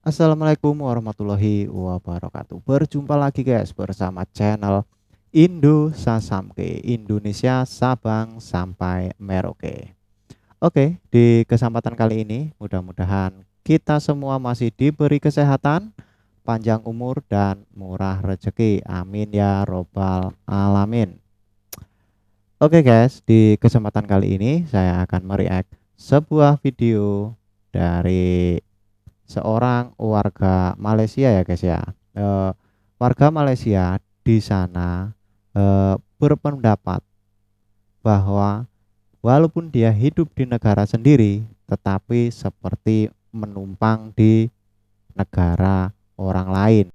Assalamualaikum warahmatullahi wabarakatuh. Berjumpa lagi guys bersama channel Indo Sasamke, Indonesia Sabang sampai Merauke. Oke, di kesempatan kali ini mudah-mudahan kita semua masih diberi kesehatan, panjang umur dan murah rezeki. Amin ya robbal alamin. Oke guys, di kesempatan kali ini saya akan mereact sebuah video dari seorang warga Malaysia ya guys ya. Eh, Warga Malaysia di sana berpendapat bahwa walaupun dia hidup di negara sendiri, tetapi seperti menumpang di negara orang lain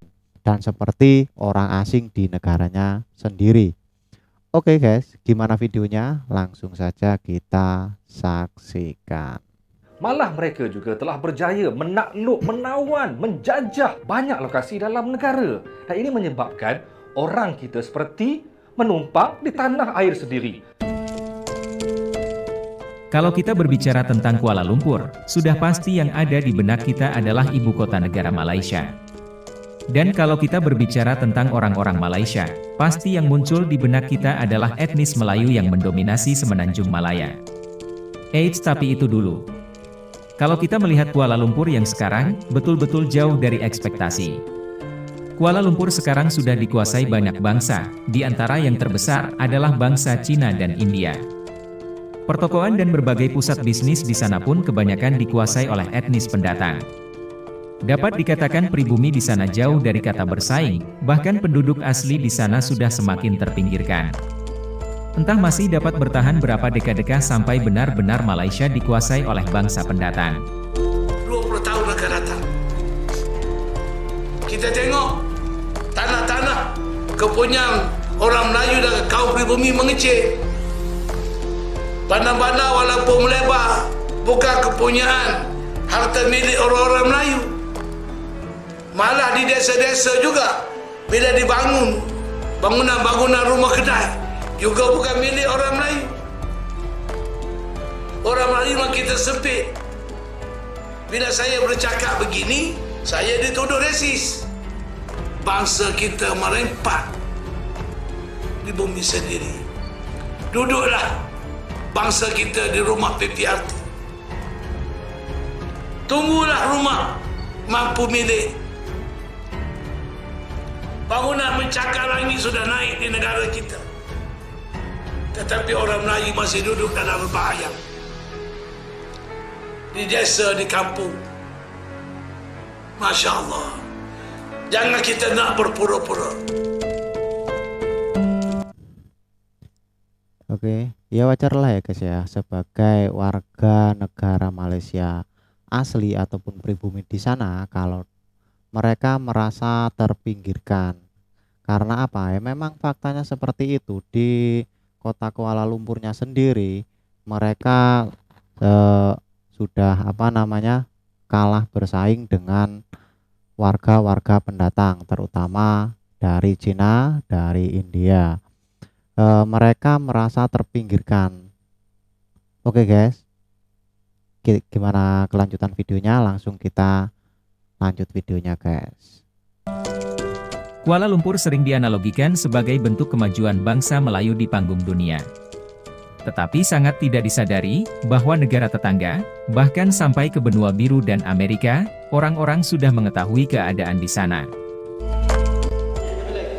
dan seperti orang asing di negaranya sendiri. Oke guys, gimana videonya? Langsung saja kita saksikan. Malah mereka juga telah berjaya menakluk, menawan, menjajah banyak lokasi dalam negara. Dan ini menyebabkan orang kita seperti menumpang di tanah air sendiri. Kalau kita berbicara tentang Kuala Lumpur, sudah pasti yang ada di benak kita adalah ibu kota negara Malaysia. Dan kalau kita berbicara tentang orang-orang Malaysia, pasti yang muncul di benak kita adalah etnis Melayu yang mendominasi Semenanjung Malaya. Eits, tapi itu dulu. Kalau kita melihat Kuala Lumpur yang sekarang, betul-betul jauh dari ekspektasi. Kuala Lumpur sekarang sudah dikuasai banyak bangsa, di antara yang terbesar adalah bangsa Cina dan India. Pertokoan dan berbagai pusat bisnis di sana pun kebanyakan dikuasai oleh etnis pendatang. Dapat dikatakan pribumi di sana jauh dari kata bersaing, bahkan penduduk asli di sana sudah semakin terpinggirkan. Entah masih dapat bertahan berapa dekade sampai benar-benar Malaysia dikuasai oleh bangsa pendatang. 20 tahun akan datang. Kita tengok tanah-tanah kepunyaan orang Melayu dan kaum pribumi mengecil. Bandar-bandar walaupun melebar, bukan kepunyaan harta milik orang-orang Melayu. Malah di desa-desa juga, bila dibangun bangunan-bangunan rumah kedai, juga bukan milik orang Melayu. Orang Melayu memang kita sempit. Bila saya bercakap begini, saya dituduh resis. Bangsa kita merempat di bumi sendiri. Duduklah bangsa kita di rumah PPRT. Tunggulah rumah mampu milik. Bangunan mencakar langit sudah naik di negara kita, tetapi orang Melayu masih duduk dalam bahaya di desa, di kampung. Masya Allah, jangan kita nak berpura-pura. Oke, ya wajar lah ya guys ya, sebagai warga negara Malaysia asli ataupun pribumi di sana, kalau mereka merasa terpinggirkan. Karena apa ya, memang faktanya seperti itu. Di kota Kuala Lumpurnya sendiri, mereka sudah kalah bersaing dengan warga-warga pendatang, terutama dari Cina, dari India. Mereka merasa terpinggirkan. Oke guys, gimana kelanjutan videonya? Langsung kita lanjut videonya guys. Kuala Lumpur sering dianalogikan sebagai bentuk kemajuan bangsa Melayu di panggung dunia. Tetapi sangat tidak disadari, bahwa negara tetangga, bahkan sampai ke benua biru dan Amerika, orang-orang sudah mengetahui keadaan di sana.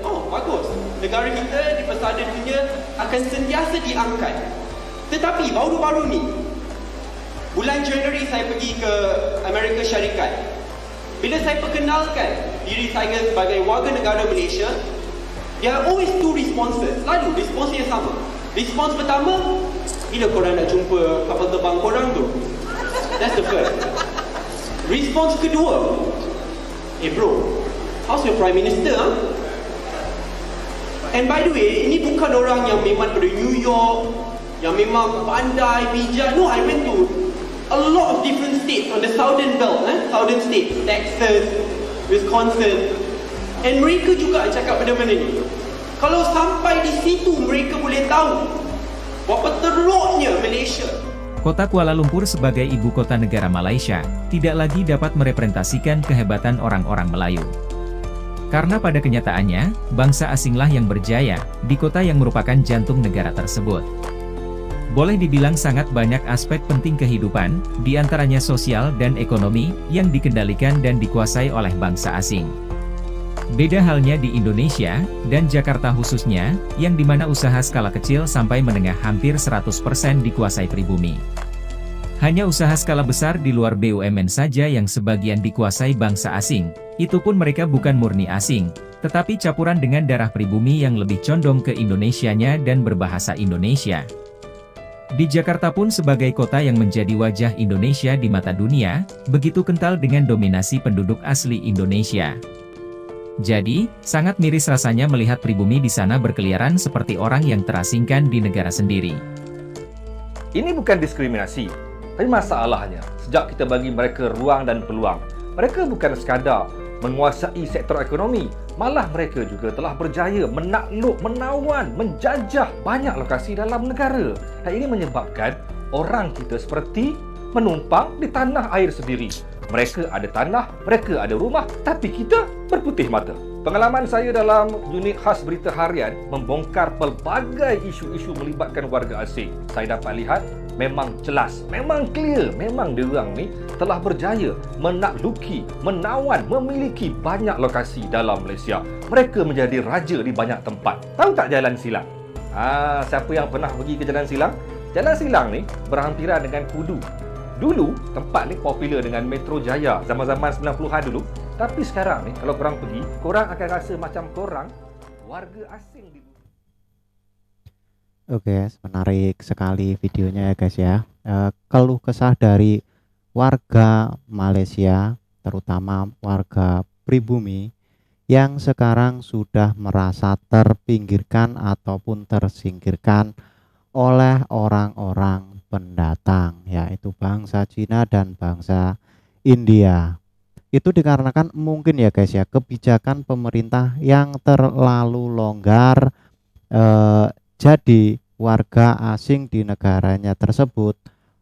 Oh, bagus. Negara kita di pesada dunia akan sentiasa diangkat. Tetapi baru-baru ni, bulan Januari saya pergi ke Amerika Syarikat. Bila saya perkenalkan diri saya sebagai warga negara Malaysia, there are always two responses. Selalu respons yang sama. Respons pertama, bila korang nak jumpa kapal terbang korang tu? That's the first. Respons kedua, bro, how's your Prime Minister? Huh? And by the way, ini bukan orang yang memang dari New York, yang memang pandai, bijak. No, I went to a lot of different states on the southern belt, southern states, Texas, Wisconsin, and mereka juga cakap benda-benda ni. Kalau sampai di situ mereka boleh tahu berapa teruknya Malaysia. Kota Kuala Lumpur sebagai ibu kota negara Malaysia, tidak lagi dapat merepresentasikan kehebatan orang-orang Melayu. Karena pada kenyataannya, bangsa asinglah yang berjaya, di kota yang merupakan jantung negara tersebut. Boleh dibilang sangat banyak aspek penting kehidupan, di antaranya sosial dan ekonomi, yang dikendalikan dan dikuasai oleh bangsa asing. Beda halnya di Indonesia, dan Jakarta khususnya, yang dimana usaha skala kecil sampai menengah hampir 100% dikuasai pribumi. Hanya usaha skala besar di luar BUMN saja yang sebagian dikuasai bangsa asing, itu pun mereka bukan murni asing, tetapi campuran dengan darah pribumi yang lebih condong ke Indonesianya dan berbahasa Indonesia. Di Jakarta pun sebagai kota yang menjadi wajah Indonesia di mata dunia, begitu kental dengan dominasi penduduk asli Indonesia. Jadi, sangat miris rasanya melihat pribumi di sana berkeliaran seperti orang yang terasingkan di negara sendiri. Ini bukan diskriminasi, tapi masalahnya, sejak kita bagi mereka ruang dan peluang, mereka bukan sekadar menguasai sektor ekonomi, malah mereka juga telah berjaya menakluk, menawan, menjajah banyak lokasi dalam negara. Dan ini menyebabkan orang kita seperti menumpang di tanah air sendiri. Mereka ada tanah, mereka ada rumah, tapi kita berputih mata. Pengalaman saya dalam unit khas berita harian membongkar pelbagai isu-isu melibatkan warga asing. Saya dapat lihat memang jelas, memang clear, memang diorang ni telah berjaya menakluki, menawan, memiliki banyak lokasi dalam Malaysia. Mereka menjadi raja di banyak tempat. Tahu tak Jalan Silang? Siapa yang pernah pergi ke Jalan Silang? Jalan Silang ni berhampiran dengan Kudu. Dulu, tempat ni popular dengan Metro Jaya zaman-zaman 90-an dulu. Tapi sekarang ni, kalau korang pergi, korang akan rasa macam korang warga asing di bumi. Oke, menarik sekali videonya ya guys ya. Keluh kesah dari warga Malaysia, terutama warga pribumi, yang sekarang sudah merasa terpinggirkan ataupun tersingkirkan oleh orang-orang pendatang, yaitu bangsa Cina dan bangsa India. Itu dikarenakan mungkin ya guys ya, kebijakan pemerintah yang terlalu longgar, jadi warga asing di negaranya tersebut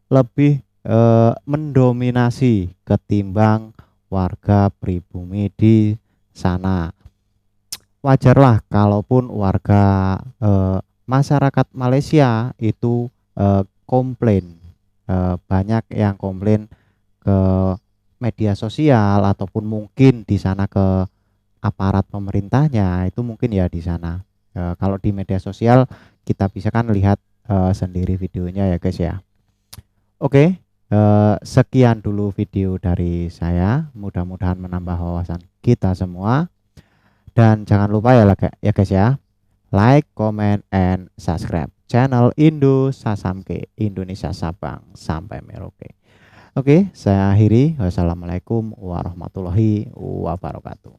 lebih mendominasi ketimbang warga pribumi di sana. Wajarlah kalaupun warga masyarakat Malaysia itu komplain, banyak yang komplain ke media sosial ataupun mungkin di sana ke aparat pemerintahnya, itu mungkin ya di sana. Kalau di media sosial kita bisa kan lihat sendiri videonya ya guys ya. Oke, sekian dulu video dari saya, mudah-mudahan menambah wawasan kita semua. Dan jangan lupa ya guys ya, like, comment, and subscribe channel Indo Sasamke, Indonesia Sabang sampai Merauke. Oke, saya akhiri. Wassalamualaikum warahmatullahi wabarakatuh.